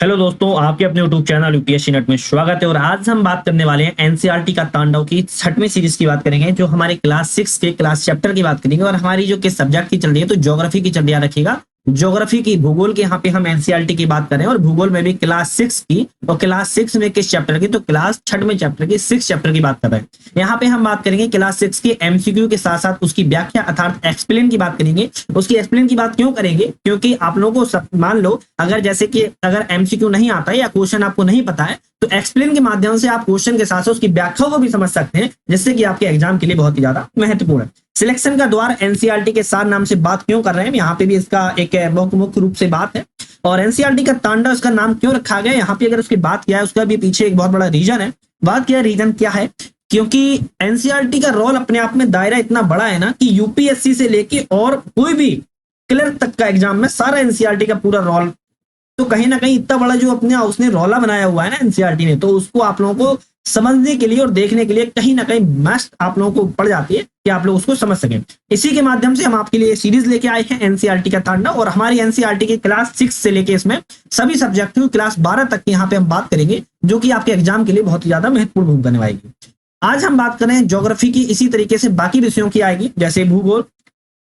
Hello दोस्तों, आपके अपने यूट्यूब चैनल यूपीएससी नेट में स्वागत है। और आज हम बात करने वाले हैं एनसीईआरटी का तांडव की 6वीं सीरीज की बात करेंगे, जो हमारे क्लास 6 के क्लास चैप्टर की बात करेंगे। और हमारी जो किस सब्जेक्ट की चल रही है, तो ज्योग्राफी की चल रही है। रखिएगा, ज्योग्राफी की, भूगोल की यहाँ पे हम एनसीईआरटी की बात करें, और भूगोल में भी क्लास 6 की। और क्लास 6 में किस चैप्टर की, तो क्लास 6वें चैप्टर की 6 चैप्टर की बात कर रहे हैं। यहाँ पे हम बात करेंगे क्लास 6 की एमसीक्यू के साथ साथ उसकी व्याख्या अर्थात एक्सप्लेन की बात करेंगे। उसकी एक्सप्लेन की बात क्यों करेंगे, क्योंकि आप लोगों को मान लो अगर जैसे कि अगर एमसीक्यू नहीं आता है या क्वेश्चन आपको नहीं पता है, तो एक्सप्लेन के माध्यम से आप क्वेश्चन के साथ साथ उसकी व्याख्या को भी समझ सकते हैं, जिससे कि आपके एग्जाम के लिए बहुत ही ज्यादा महत्वपूर्ण है। सिलेक्शन का द्वार एनसीईआरटी के 4 नाम से बात क्यों कर रहे हैं, यहाँ पे भी इसका एक मुख्य रूप से बात है। और एनसीईआरटी का तांडव इसका नाम क्यों रखा गया, यहाँ पे अगर उसकी बात किया है, उसका भी पीछे एक बहुत बड़ा रीजन है। बात किया रीजन क्या है, क्योंकि एनसीईआरटी का रोल अपने आप में दायरा इतना बड़ा है ना, कि यूपीएससी से लेके और कोई भी क्लर्क तक का एग्जाम में सारा एनसीईआरटी का पूरा रोल, तो कहीं ना कहीं इतना बड़ा जो अपने उसने रौला बनाया हुआ है ना एनसीईआरटी ने, तो उसको आप लोगों को समझने के लिए और देखने के लिए कहीं ना कहीं मस्ट आप लोगों को पड़ जाती है कि आप लोग उसको समझ सकें। इसी के माध्यम से हम आपके लिए सीरीज लेके आए हैं एनसीईआरटी का तांडव। और हमारी एनसीईआरटी के क्लास 6 से लेके इसमें सभी सब्जेक्ट की क्लास 12 तक की यहाँ पे हम बात करेंगे, जो कि आपके एग्जाम के लिए बहुत ही ज्यादा महत्वपूर्ण भूमिका निभाएगी। आज हम बात करें ज्योग्राफी की, इसी तरीके से बाकी विषयों की आएगी, जैसे भूगोल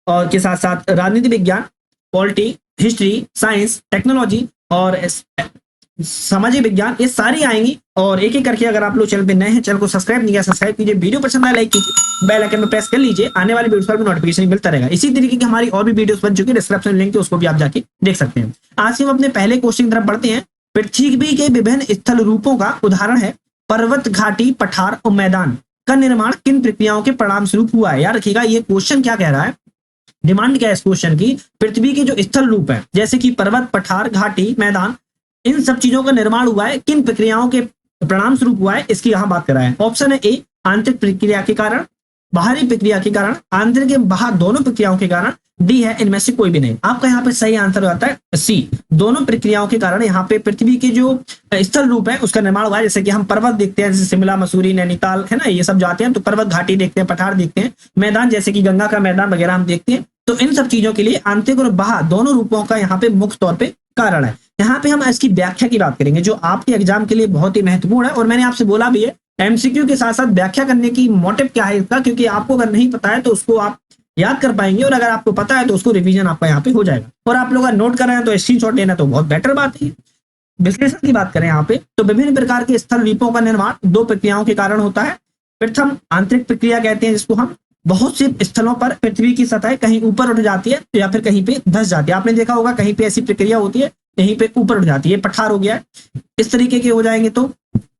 और के साथ साथ राजनीति विज्ञान, पॉलिटी, हिस्ट्री, साइंस, टेक्नोलॉजी और सामाजिक विज्ञान, ये सारी आएंगी। और एक एक करके, अगर आप लोग चैनल पे नए हैं, चैनल को सब्सक्राइब नहीं किया, सब्सक्राइब कीजिए, वीडियो पसंद आए लाइक कीजिए, बेल आइकन में प्रेस कर लीजिए, आने वाली वीडियोस पर भी नोटिफिकेशन मिलता रहेगा। इसी तरीके की हमारी और भी वीडियोस बन चुकी है, डिस्क्रिप्शन लिंक है, उसको भी आप जाके देख सकते हैं। आज हम अपने पहले क्वेश्चन की तरफ बढ़ते हैं। पृथ्वी के विभिन्न स्थल रूपों का उदाहरण है पर्वत, घाटी, पठार और मैदान का निर्माण किन प्रक्रियाओं के परिणाम स्वरूप हुआ है। याद रखिएगा, ये क्वेश्चन क्या कह रहा है, डिमांड क्या है इस क्वेश्चन की, पृथ्वी के जो स्थल रूप है जैसे कि पर्वत, पठार, घाटी, मैदान, इन सब चीजों का निर्माण हुआ है, किन प्रक्रियाओं के परिणाम स्वरूप हुआ है, इसकी यहां बात कर रहा है। ऑप्शन है ए, आंतरिक प्रक्रिया के कारण, बाहरी प्रक्रिया के कारण, आंतरिक के बाहर दोनों प्रक्रियाओं के कारण, डी है इनमें से कोई भी नहीं। आपका यहाँ पे सही आंसर होता है सी, दोनों प्रक्रियाओं के कारण यहाँ पे पृथ्वी के जो स्थल रूप है उसका निर्माण हुआ है। जैसे कि हम पर्वत देखते हैं, जैसे शिमला, मसूरी, नैनीताल है ना, ये सब जाते हैं तो पर्वत, घाटी देखते हैं, पठार देखते हैं, मैदान जैसे कि गंगा का मैदान वगैरह हम देखते हैं। तो इन सब चीजों के लिए आंतरिक और बाहर दोनों रूपों का यहाँ पे मुख्य तौर पे कारण है। यहाँ पे हम इसकी व्याख्या की बात करेंगे, जो आपके एग्जाम के लिए बहुत ही महत्वपूर्ण है। और मैंने आपसे बोला भी है, एमसीक्यू के साथ साथ व्याख्या करने की मोटिव क्या है इसका, क्योंकि आपको अगर नहीं पता है तो उसको आप याद कर पाएंगे, और अगर आपको पता है तो उसको रिवीजन आपका यहाँ पे हो जाएगा। और आप लोग अगर नोट कर रहे हैं तो स्क्रीनशॉट लेना तो बहुत बेटर बात है। विश्लेषण की बात करें यहाँ पे, तो विभिन्न प्रकार के स्थल रूपों का निर्माण 2 प्रक्रियाओं के कारण होता है। प्रथम आंतरिक प्रक्रिया कहते हैं, जिसको हम बहुत से स्थलों पर पृथ्वी की सतह कहीं ऊपर उठ जाती है या फिर कहीं पे धंस जाती है। आपने देखा होगा कहीं पे ऐसी प्रक्रिया होती है, कहीं पे ऊपर उठ जाती है। पठार हो गया, इस तरीके के हो जाएंगे तो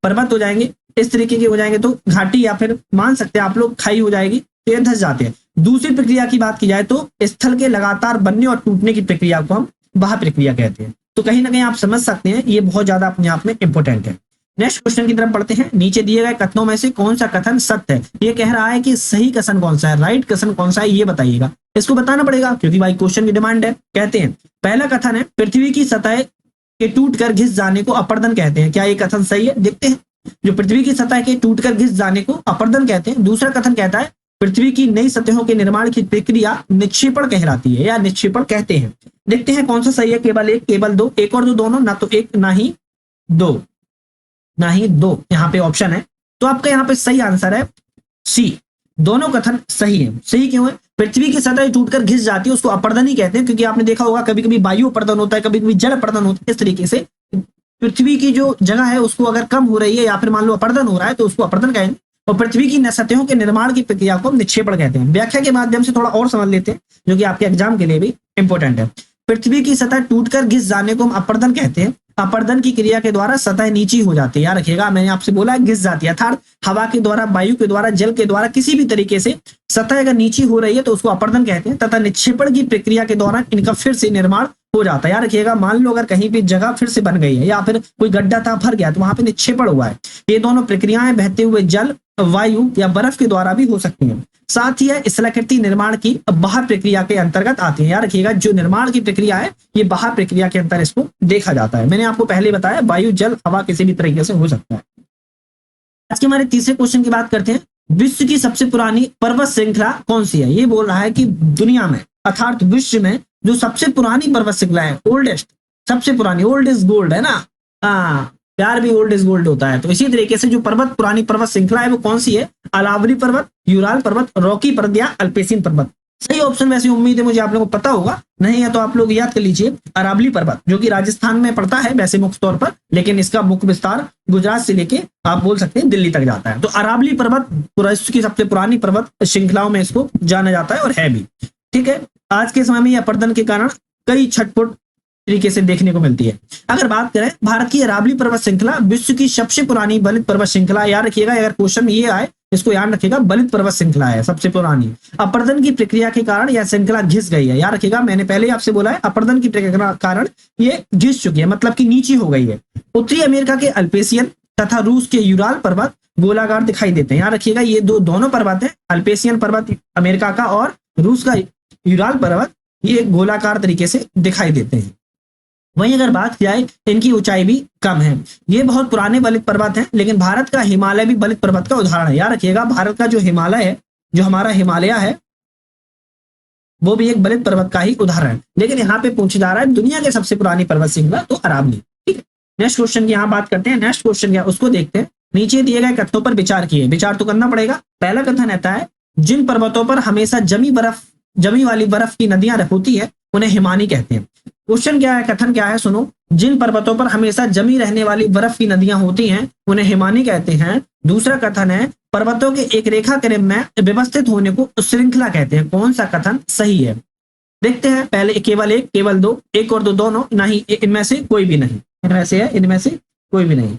पर्वत हो जाएंगे, इस तरीके के हो जाएंगे तो घाटी, या फिर मान सकते हैं आप लोग खाई हो जाएगी, तो ये धंस जाते हैं। दूसरी प्रक्रिया की बात की जाए तो स्थल के लगातार बनने और टूटने की प्रक्रिया को हम बाह्य प्रक्रिया कहते हैं। तो कहीं ना कहीं आप समझ सकते हैं, ये बहुत ज्यादा अपने आप में इंपॉर्टेंट है। नेक्स्ट क्वेश्चन की तरफ बढ़ते हैं। नीचे दिए गए कथनों में से कौन सा कथन सत्य है, ये कह रहा है कि सही कथन कौन सा है, राइट कथन कौन सा है, ये बताइएगा। इसको बताना पड़ेगा क्योंकि भाई क्वेश्चन की डिमांड है। कहते हैं पहला कथन है पृथ्वी की सतह के टूटकर घिस जाने को अपर्दन कहते हैं। क्या ये कथन सही है, देखते हैं। जो पृथ्वी की सतह के टूटकर घिस जाने को अपर्दन कहते हैं। दूसरा कथन कहता है पृथ्वी की नई सतहों के निर्माण की प्रक्रिया निक्षेपण कहलाती है या निक्षेपण कहते हैं। देखते हैं कौन सा सही है, केवल एक, केवल दो, एक और दो दोनों, ना तो एक ना ही दो, ना ही दो, यहाँ पे ऑप्शन है। तो आपका यहाँ पे सही आंसर है सी, दोनों कथन सही है। सही क्यों है, पृथ्वी की सतह टूटकर घिस जाती है उसको अपर्दन ही कहते हैं, क्योंकि आपने देखा होगा कभी कभी वायु अपर्दन होता है, कभी कभी जल अपर्दन होता है। इस तरीके से पृथ्वी की जो जगह है उसको अगर कम हो रही है या फिर मान लो अपर्दन हो रहा है तो उसको अपर्दन कहेंगे। और पृथ्वी की सतहों के निर्माण की प्रक्रिया को निक्षेपण कहते हैं। व्याख्या के माध्यम से थोड़ा और समझ लेते हैं, जो कि आपके एग्जाम के लिए भी इंपॉर्टेंट है। पृथ्वी की सतह टूटकर घिस जाने को हम अपर्दन कहते हैं। अपर्दन की क्रिया के द्वारा सतह नीची हो जाती है। याद रखिएगा, मैंने आपसे बोला घिस जाती है, अर्थात हवा के द्वारा, वायु के द्वारा, जल के द्वारा, किसी भी तरीके से सतह अगर नीची हो रही है तो उसको अपर्दन कहते हैं। तथा निक्षेपण की प्रक्रिया के दौरान इनका फिर से निर्माण हो जाता है। याद रखिएगा, मान लो अगर कहीं भी जगह फिर से बन गई है या फिर कोई गड्ढा था भर गया तो वहां पे निक्षेपण हुआ है। ये दोनों प्रक्रियाएं बहते हुए जल, वायु या बर्फ के द्वारा भी हो सकती हैं। साथ ही स्थलाकृति निर्माण की बाह्य प्रक्रिया के अंतर्गत आती है। याद रखिएगा, जो निर्माण की प्रक्रिया है ये बाह्य प्रक्रिया के अंतर इसको देखा जाता है। मैंने आपको पहले बताया वायु, जल, हवा किसी भी तरीके से हो सकता है। आज के हमारे तीसरे क्वेश्चन की बात करते हैं। विश्व की सबसे पुरानी पर्वत श्रृंखला कौन सी है। ये बोल रहा है कि दुनिया में अर्थात विश्व में जो सबसे पुरानी पर्वत श्रृंखला है, ओल्डेस्ट, सबसे पुरानी, ओल्ड इज गोल्ड है ना, हाँ, प्यार भी ओल्ड इज गोल्ड होता है। तो इसी तरीके से जो पर्वत, पुरानी पर्वत श्रृंखला है वो कौन सी है? अरावली पर्वत, यूराल पर्वत, रॉकी पर्वत या अल्पेशियन पर्वत। सही ऑप्शन वैसे उम्मीद है मुझे आप लोगों को पता होगा, नहीं है तो आप लोग याद कर लीजिए अरावली पर्वत, जो कि राजस्थान में पड़ता है वैसे मुख्य तौर पर, लेकिन इसका मुख्य विस्तार गुजरात से लेके आप बोल सकते हैं दिल्ली तक जाता है। तो अरावली पर्वत विश्व की सबसे पुरानी पर्वत श्रृंखलाओं में इसको जाना जाता है और है भी। ठीक है, आज के समय में यह अपर्दन के कारण कई छटपुट तरीके से देखने को मिलती है। अगर बात करें भारत की अरावली पर्वत श्रृंखला विश्व की सबसे पुरानी बलित पर्वत श्रृंखला, याद रखिएगा अगर क्वेश्चन ये आए इसको याद रखिएगा, बलित पर्वत श्रृंखला है सबसे पुरानी। अपर्दन की प्रक्रिया के कारण यह श्रृंखला घिस गई है, याद रखिएगा मैंने पहले ही आपसे बोला है अपर्दन की प्रक्रिया के कारण ये घिस चुकी है, मतलब कि नीची हो गई है। उत्तरी अमेरिका के अल्पेशियन तथा रूस के यूराल पर्वत गोलाकार दिखाई देते हैं, याद रखिएगा ये दोनों पर्वत है, अल्पेशियन पर्वत अमेरिका का और रूस का यूराल पर्वत, ये गोलाकार तरीके से दिखाई देते हैं। वहीं अगर बात की जाए इनकी ऊंचाई भी कम है। ये बहुत पुराने बलित पर्वत हैं, लेकिन भारत का हिमालय भी बलित पर्वत का उदाहरण है। याद रखिएगा भारत का जो हिमालय है, जो हमारा हिमालय है, वो भी एक बलित पर्वत का ही उदाहरण है। लेकिन यहाँ पे पूछा जा रहा है दुनिया के सबसे पुरानी पर्वत श्रृंखला, तो अरावली। ठीक है, नेक्स्ट क्वेश्चन की यहाँ बात करते हैं। नेक्स्ट क्वेश्चन क्या उसको देखते हैं। नीचे दिए गए कथनों पर विचार किए, विचार तो करना पड़ेगा। पहला कथन रहता है जिन पर्वतों पर हमेशा जमी वाली बर्फ की नदियां होती है उन्हें हिमानी कहते हैं। क्वेश्चन क्या है, कथन क्या है, सुनो। जिन पर्वतों पर हमेशा जमी रहने वाली बर्फ की नदियां होती हैं उन्हें हिमानी कहते हैं। दूसरा कथन है पर्वतों के एक रेखा क्रम में व्यवस्थित होने को श्रृंखला कहते हैं। कौन सा कथन सही है देखते हैं। पहले केवल एक, केवल दो, एक और दो दोनों, नहीं इनमें से कोई भी नहीं, इनमें से है, इनमें से कोई भी नहीं।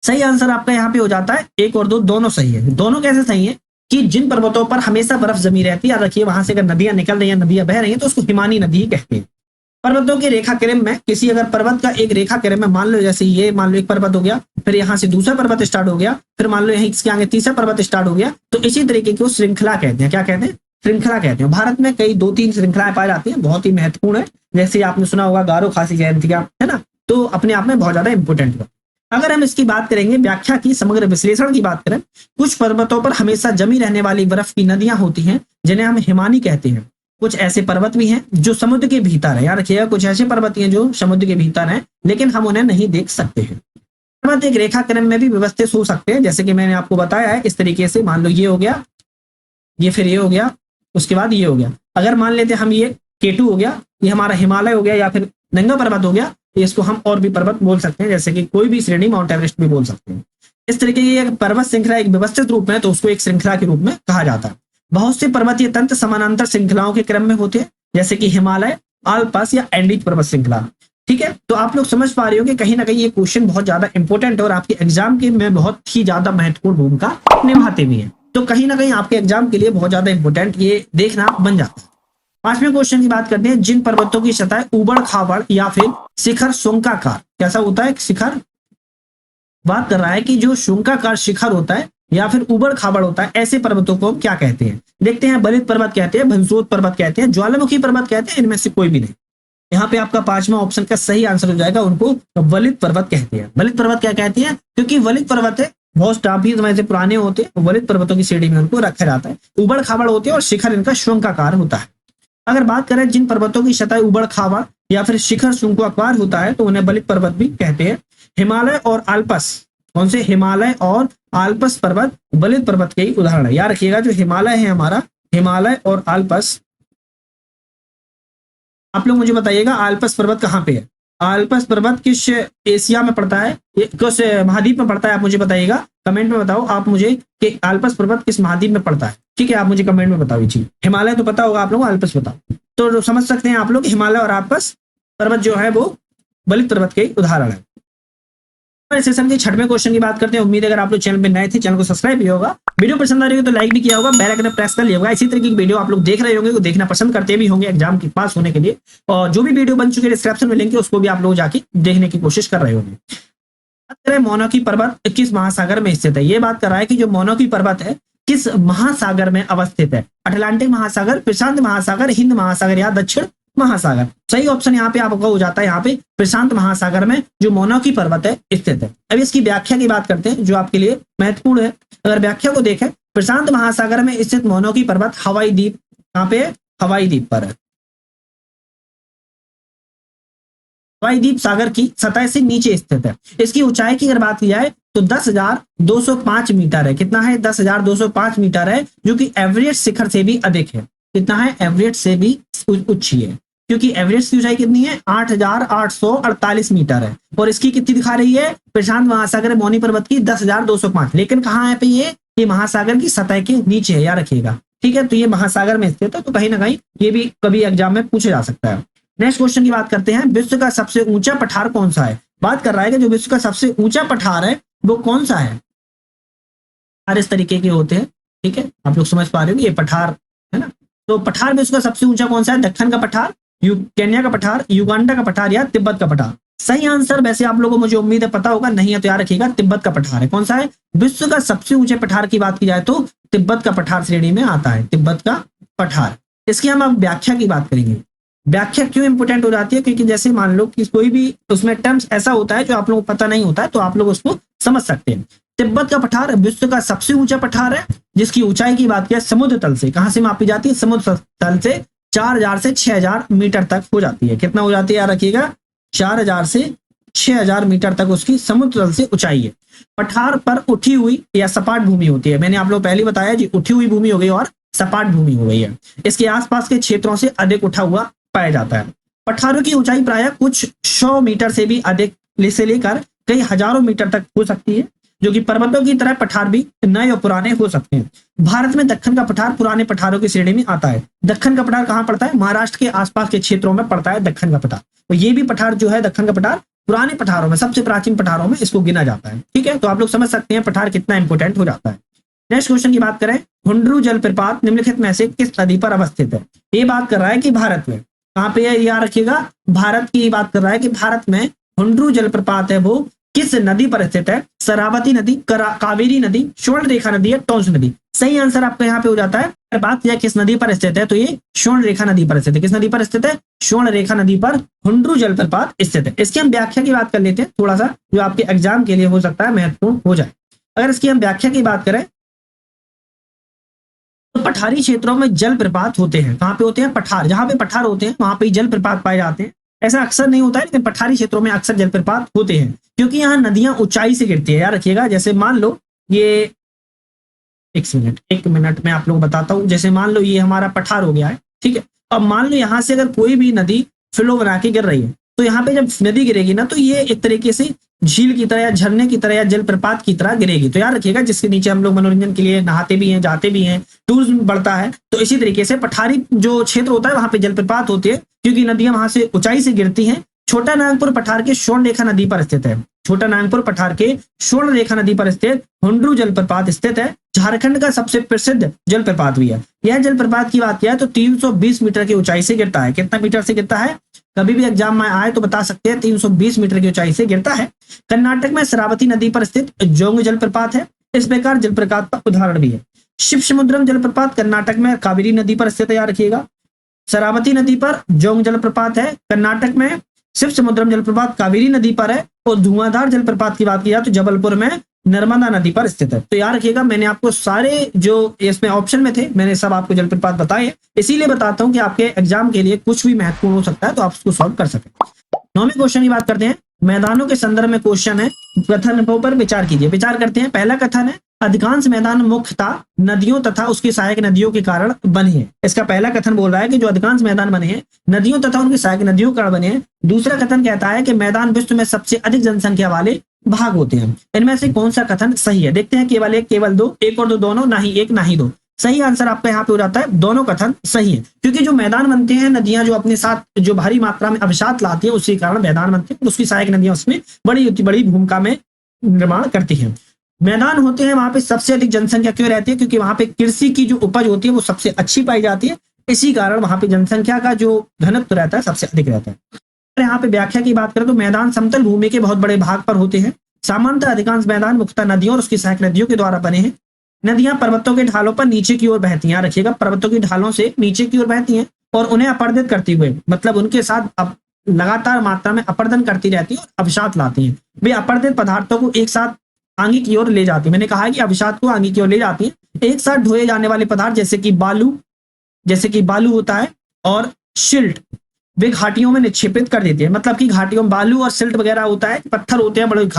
सही आंसर आपका यहाँ पे हो जाता है एक और दो दोनों सही है। दोनों कैसे सही है कि जिन पर्वतों पर हमेशा बर्फ जमी रहती है, याद रखिए वहां से अगर नदियां निकल रही हैं, नदियां बह रही हैं, तो उसको हिमानी नदी कहते हैं। पर्वतों के रेखा क्रम में किसी अगर पर्वत का एक रेखा क्रम में मान लो, जैसे ये मान लो एक पर्वत हो गया, फिर यहाँ से दूसरा पर्वत स्टार्ट हो गया, फिर मान लो यहीं इसके आगे तीसरा पर्वत स्टार्ट हो गया, तो इसी तरीके की श्रृंखला कहते हैं। क्या कहते हैं? श्रृंखला कहते हैं। भारत में कई 2-3 श्रृंखलाएं पाई जाती हैं, बहुत ही महत्वपूर्ण है। जैसे आपने सुना होगा गारो खासी जयंतिया, है ना, तो अपने आप में बहुत ज्यादा इंपोर्टेंट है। अगर हम इसकी बात करेंगे, व्याख्या की समग्र विश्लेषण की बात करें, कुछ पर्वतों पर हमेशा जमी रहने वाली बर्फ की नदियां होती हैं जिन्हें हम हिमानी कहते हैं। कुछ ऐसे पर्वत भी हैं जो समुद्र के भीतर है, याद रखिएगा कुछ ऐसे पर्वत हैं जो समुद्र के भीतर हैं, लेकिन हम उन्हें नहीं देख सकते हैं। पर्वत एक रेखा क्रम में भी व्यवस्थित हो सकते हैं, जैसे कि मैंने आपको बताया है इस तरीके से। मान लो ये हो गया, ये फिर ये हो गया, उसके बाद ये हो गया। अगर मान लेते हम ये K2 हो गया, ये हमारा हिमालय हो गया, या फिर नंगा पर्वत हो गया, इसको हम और भी पर्वत बोल सकते हैं, जैसे कि कोई भी श्रेणी, माउंट एवरेस्ट भी बोल सकते हैं। इस तरीके की एक पर्वत श्रृंखला एक व्यवस्थित रूप में, तो उसको एक श्रृंखला के रूप में कहा जाता है। बहुत से पर्वतीय तंत्र समानांतर श्रृंखलाओं के क्रम में होते हैं, जैसे कि हिमालय, आल्प्स या एंडीज पर्वत श्रृंखला। ठीक है, तो आप लोग समझ पा रहे हो कि कहीं ना कहीं ये क्वेश्चन बहुत ज्यादा इंपॉर्टेंट है और आपके एग्जाम के में बहुत ही ज्यादा महत्वपूर्ण भूमिका निभाते भी है। तो कहीं ना कहीं आपके एग्जाम के लिए बहुत ज्यादा इंपॉर्टेंट ये देखना बन जाता है। पांचवें क्वेश्चन की बात करते हैं। जिन पर्वतों की सतह उबड़ खाबड़ या फिर शिखर शोंकाकार, कैसा होता है शिखर, बात कर रहा है कि जो शोंकाकार शिखर होता है या फिर उबड़ खाबड़ होता है, ऐसे पर्वतों को क्या कहते हैं। देखते हैं, बलित पर्वत कहते हैं, भंसोद पर्वत कहते हैं, ज्वालामुखी पर्वत कहते हैं, इनमें से कोई भी नहीं। यहाँ पे आपका पांचवा ऑप्शन का सही आंसर हो जाएगा, उनको वलित पर्वत कहते हैं। वलित पर्वत क्या कहते हैं? क्योंकि वलित पर्वत है बहुत काफी समय से पुराने होते हैं, वलित पर्वतों की श्रेणी में उनको रखा जाता है। उबड़ खाबड़ होते हैं और शिखर इनका शोंकाकार होता है। अगर बात करें जिन पर्वतों की सतह उबड़ खाबड़ या फिर शिखर शोंकाकार होता है, तो उन्हें बलित पर्वत भी कहते हैं। हिमालय और आल्प्स, कौन से? हिमालय और आल्प्स पर्वत बलित पर्वत के ही उदाहरण है। याद रखिएगा जो हिमालय है हमारा, हिमालय और आल्प्स, आप लोग मुझे बताइएगा आल्प्स पर्वत कहाँ पे है? आल्प्स पर्वत किस एशिया में पड़ता है, किस महाद्वीप में पड़ता है? आप मुझे बताइएगा, कमेंट में बताओ आप मुझे कि आल्प्स पर्वत किस महाद्वीप में पड़ता है। ठीक है, आप मुझे कमेंट में बताओ। जी, हिमालय तो पता होगा आप लोगों को, आल्प्स बताओ। तो समझ सकते हैं आप लोग हिमालय और आल्प्स पर्वत जो है वो बलित पर्वत के उदाहरण है। सेशन के छठवें क्वेश्चन की बात करते हैं। उम्मीद है अगर आप लोग चैनल पे नए थे, चैनल को सब्सक्राइब किया होगा, वीडियो पसंद आ रही हो तो लाइक भी किया होगा, बेल आइकन प्रेस कर लिया होगा। इसी तरीके की वीडियो आप लोग देख रहे होंगे, देखना पसंद करते भी होंगे एग्जाम के पास होने के लिए, और जो भी वीडियो बन चुके हैं डिस्क्रिप्शन में लिंक है, उसको भी आप लोग जाके देखने की कोशिश कर रहे होंगे। बात करें मोनाकी पर्वत किस महासागर में स्थित है, ये बात कर रहा है कि जो मोनाकी पर्वत है किस महासागर में अवस्थित है। अटलांटिक महासागर, प्रशांत महासागर, हिंद महासागर या दक्षिण महासागर। सही ऑप्शन यहाँ पे आपका हो जाता है, यहाँ पे प्रशांत महासागर में जो मोनाकी पर्वत है स्थित है। अब इसकी व्याख्या की बात करते हैं जो आपके लिए महत्वपूर्ण है। अगर व्याख्या को देखें, प्रशांत महासागर में स्थित मोनाकी पर्वत हवाई द्वीप, यहाँ पे हवाई द्वीप पर है। द्वीप सागर की सतह से नीचे स्थित है। इसकी ऊंचाई की अगर बात की जाए तो 10,205 मीटर है। कितना है? 10,205 मीटर है, जो कि एवरेस्ट शिखर से भी अधिक है। कितना है? एवरेस्ट से भी ऊंची है, क्योंकि एवरेस्ट की ऊंचाई कितनी है? 8,848 मीटर है, और इसकी कितनी दिखा रही है? प्रशांत महासागर मौनी पर्वत की 10,205। लेकिन कहाँ है पे ये महासागर की सतह के नीचे है, याद रखिएगा। ठीक है, तो ये महासागर में स्थित है, तो कहीं ना कहीं ये भी कभी एग्जाम में पूछा जा सकता है। नेक्स्ट क्वेश्चन की बात करते हैं, विश्व का सबसे ऊंचा पठार कौन सा है? बात कर रहा है कि जो विश्व का सबसे ऊंचा पठार है वो कौन सा है। पठार इस तरीके के होते हैं, ठीक है, आप लोग समझ पा रहे हो, ये पठार है ना। तो पठार विश्व का सबसे ऊंचा कौन सा है? दक्कन का पठार, केन्या का पठार, युगांडा का पठार या तिब्बत का पठार। सही आंसर वैसे आप लोगों को मुझे उम्मीद है पता होगा, नहीं है तो याद रखिएगा, तिब्बत का पठार है। कौन सा है? विश्व का सबसे ऊंचे पठार की बात की जाए तो तिब्बत का पठार श्रेणी में आता है, तिब्बत का पठार। इसकी हम अब व्याख्या की बात करेंगे। व्याख्या क्यों इंपोर्टेंट हो जाती है? क्योंकि जैसे मान लो कि कोई भी उसमें टर्म्स ऐसा होता है जो आप लोगों को पता नहीं होता है, तो आप लोग उसको समझ सकते हैं। तिब्बत का पठार विश्व का सबसे ऊंचा पठार है, जिसकी ऊंचाई की बात किया समुद्र तल से, कहां से मापी जाती है? समुद्र तल से 4,000 से 6,000 मीटर तक हो जाती है। कितना हो जाती है याद रखिएगा? 4,000 से 6,000 मीटर तक उसकी समुद्र तल से ऊंचाई है। पठार पर उठी हुई या सपाट भूमि होती है। मैंने आप लोग पहले बताया जी, उठी हुई भूमि हो गई और सपाट भूमि हो गई है। इसके आसपास के क्षेत्रों से अधिक उठा हुआ पाया जाता है। पठारों की ऊंचाई प्रायः कुछ 100 मीटर से भी अधिक से लेकर कई हजारों मीटर तक हो सकती है, जो कि पर्वतों की तरह पठार भी नए और पुराने हो सकते हैं। भारत में दक्कन का पठार पुराने पठारों की श्रेणी में आता है। दक्कन का पठार कहाँ पड़ता है? महाराष्ट्र के आसपास के क्षेत्रों में पड़ता है दक्कन का पठार। तो ये भी पठार जो है दक्कन का पठार पुराने पठारों में, सबसे प्राचीन पठारों में इसको गिना जाता है। ठीक है, तो आप लोग समझ सकते हैं पठार कितना इंपोर्टेंट हो जाता है। नेक्स्ट क्वेश्चन की बात करें, हुंड्रू जलप्रपात निम्नलिखित में से किस नदी पर अवस्थित है? ये बात कर रहा है कि भारत में कहाँ पे है, याद रखिएगा, भारत की बात कर रहा है कि भारत में हुंड्रू जलप्रपात है वो किस नदी पर स्थित है? शरावती नदी, कावेरी नदी, स्वर्ण रेखा नदी या टोंस नदी। सही आंसर आपका यहाँ पे हो जाता है। बात यह किस नदी पर स्थित है, तो ये स्वर्ण रेखा नदी पर स्थित है। किस नदी पर स्थित है? स्वर्ण रेखा नदी पर हुंड्रू जलप्रपात स्थित है। इसकी हम व्याख्या की बात कर लेते हैं, थोड़ा सा जो आपके एग्जाम के लिए हो सकता है महत्वपूर्ण हो जाए। अगर इसकी हम व्याख्या की बात करें तो पठारी क्षेत्रों में जलप्रपात होते हैं। कहाँ पे होते हैं? पठार, जहां पे पठार होते हैं वहां पे जलप्रपात पाए जाते हैं। ऐसा अक्सर नहीं होता है, लेकिन पठारी क्षेत्रों में अक्सर जलप्रपात होते हैं, क्योंकि यहाँ नदियां ऊंचाई से गिरती है। याद रखिएगा, जैसे मान लो ये एक मिनट में आप लोग बताता हूँ। जैसे मान लो ये हमारा पठार हो गया है, ठीक है। अब मान लो यहाँ से अगर कोई भी नदी फ्लो बना के गिर रही है, तो यहाँ पे जब नदी गिरेगी ना, तो ये एक तरीके से झील की तरह या झरने की तरह या जलप्रपात की तरह गिरेगी। तो याद रखिएगा, जिसके नीचे हम लोग मनोरंजन के लिए नहाते भी हैं, जाते भी हैं, टूरिज्म बढ़ता है। तो इसी तरीके से पठारी जो क्षेत्र होता है वहां पे जलप्रपात होती है, क्योंकि नदियां वहां से ऊंचाई से गिरती हैं। छोटा नागपुर पठार के स्वर्ण रेखा नदी पर स्थित है। छोटा नागपुर पठार के स्वर्ण रेखा नदी पर स्थित हुंड्रू जलप्रपात स्थित है। झारखंड का सबसे प्रसिद्ध जलप्रपात भी है। यह जलप्रपात की बात किया है तो 320 मीटर की ऊंचाई से गिरता है। कितना मीटर से गिरता है? कभी भी एग्जाम में आए तो बता सकते हैं, 320 मीटर की ऊंचाई से गिरता है। कर्नाटक में शरावती नदी पर स्थित जोंग जलप्रपात है। इस प्रकार जलप्रपात का उदाहरण भी है। शिव समुद्रम जलप्रपात कर्नाटक में कावेरी नदी पर स्थित है, याद रखिएगा। शरावती नदी पर जोंग जलप्रपात है कर्नाटक में। शिव समुद्रम जलप्रपात कावेरी नदी पर है। और धुआंधार जलप्रपात की बात की जाए तो जबलपुर में नर्मदा नदी पर स्थित है। तो याद रखिएगा, मैंने आपको सारे जो इसमें ऑप्शन में थे, मैंने सब आपको जलप्रपात बताए, इसीलिए बताता हूं कि आपके एग्जाम के लिए कुछ भी महत्वपूर्ण हो सकता है तो आप उसको सॉल्व कर सकें। 9वें क्वेश्चन की बात करते हैं। मैदानों के संदर्भ में क्वेश्चन है, कथनों पर विचार कीजिए। विचार करते हैं। पहला कथन है, अधिकांश मैदान मुख्यतः नदियों तथा उसकी सहायक नदियों के कारण बने हैं। इसका पहला कथन बोल रहा है कि जो अधिकांश मैदान बने हैं नदियों तथा उनकी सहायक नदियों के कारण बने हैं। दूसरा कथन कहता है कि मैदान विश्व में सबसे अधिक जनसंख्या वाले भाग होते हैं। इनमें से कौन सा कथन सही है? देखते हैं, केवल एक, केवल दो, एक और दो दोनों, ना ही एक ना ही दो। सही आंसर आपका यहाँ पे हो जाता है, दोनों कथन सही है। क्योंकि जो मैदान बनते हैं, नदियां जो अपने साथ जो भारी मात्रा में अवसाद लाती है, उसी कारण मैदान बनते हैं। उसकी सहायक नदियां उसमें बड़ी भूमिका में निर्माण करती हैं। मैदान होते हैं वहां पे सबसे अधिक जनसंख्या क्यों रहती है? क्योंकि वहां पे कृषि की जो उपज होती है वो सबसे अच्छी पाई जाती है। इसी कारण वहां पे जनसंख्या का जो घनत्व रहता है सबसे अधिक रहता है। यहाँ पे व्याख्या की बात करें तो मैदान समतल भूमि के बहुत बड़े भाग पर होते हैं। सामान्यतः अधिकांश मैदान मुख्यतः नदियों और उसकी सहायक नदियों के द्वारा बने हैं। नदियां पर्वतों के ढालों पर नीचे की ओर बहती हैं। रखिएगा, पर्वतों की ढालों से नीचे की ओर बहती हैं और उन्हें अपर्दित करते हुए, मतलब उनके साथ लगातार मात्रा में अपर्दन करती रहती है और अवसाद लाती हैं। वे अपर्दित पदार्थों को एक साथ आगे की ओर ले जाती है। मैंने कहा है कि अवसाद को आगे की ओर ले जाती है। एक साथ ढोए जाने वाले पदार्थ जैसे कि बालू होता है और शिल्ट, वे घाटियों में निक्षेपित कर देती है। मतलब कि घाटियों में बालू और सिल्ट वगैरह होता है, पत्थर होते हैं बड़े,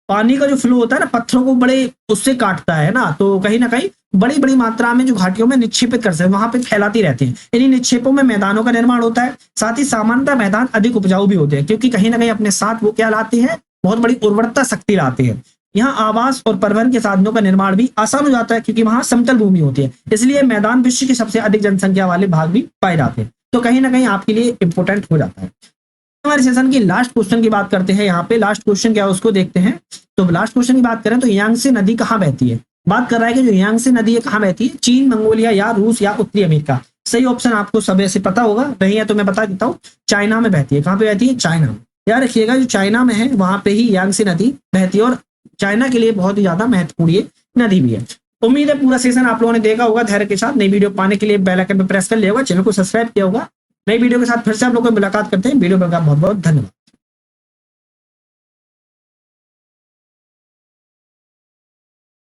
पानी का जो फ्लो होता है ना पत्थरों को बड़े उससे काटता है ना, तो कहीं ना कहीं बड़ी बड़ी मात्रा में जो घाटियों में निक्षेपित कर सकते, वहां पे फैलाती रहती हैं। इन्हीं निक्षेपों में मैदानों का निर्माण होता है। साथ ही सामान्यतः मैदान अधिक उपजाऊ भी होते हैं, क्योंकि कहीं ना कहीं अपने साथ वो क्या लाते हैं, बहुत बड़ी उर्वरता शक्ति लाते हैं। यहाँ आवास और परिवहन के साधनों का निर्माण भी आसान हो जाता है, क्योंकि वहां समतल भूमि होती है, इसलिए मैदान विश्व के सबसे अधिक जनसंख्या वाले भाग भी पाए जाते हैं। तो कहीं ना कहीं आपके लिए इंपॉर्टेंट हो जाता है। हमारे सेशन की लास्ट क्वेश्चन की बात करते हैं। यहाँ पे लास्ट क्वेश्चन क्या है उसको देखते हैं। तो लास्ट क्वेश्चन की बात करें तो यांगसे नदी कहाँ बहती है। बात कर रहा है कि जो यांगसे नदी है कहाँ बहती है, चीन, मंगोलिया या रूस या उत्तरी अमेरिका। सही ऑप्शन आपको सब ऐसे पता होगा, नहीं है तो मैं बता देता हूँ, चाइना में बहती है। कहाँ पे बहती है, चाइना में। याद रखिएगा जो चाइना में है वहां पे ही यांगसे नदी बहती है, और चाइना के लिए बहुत ही ज्यादा महत्वपूर्ण ये नदी भी है। उम्मीद है पूरा सेशन आप लोगों ने देखा होगा धैर्य के साथ। नई वीडियो पाने के लिए बेल आइकन पे प्रेस कर लिया होगा, चैनल को सब्सक्राइब किया होगा। नई वीडियो के साथ फिर से आप लोगों को मुलाकात करते हैं। वीडियो पर बहुत बहुत धन्यवाद।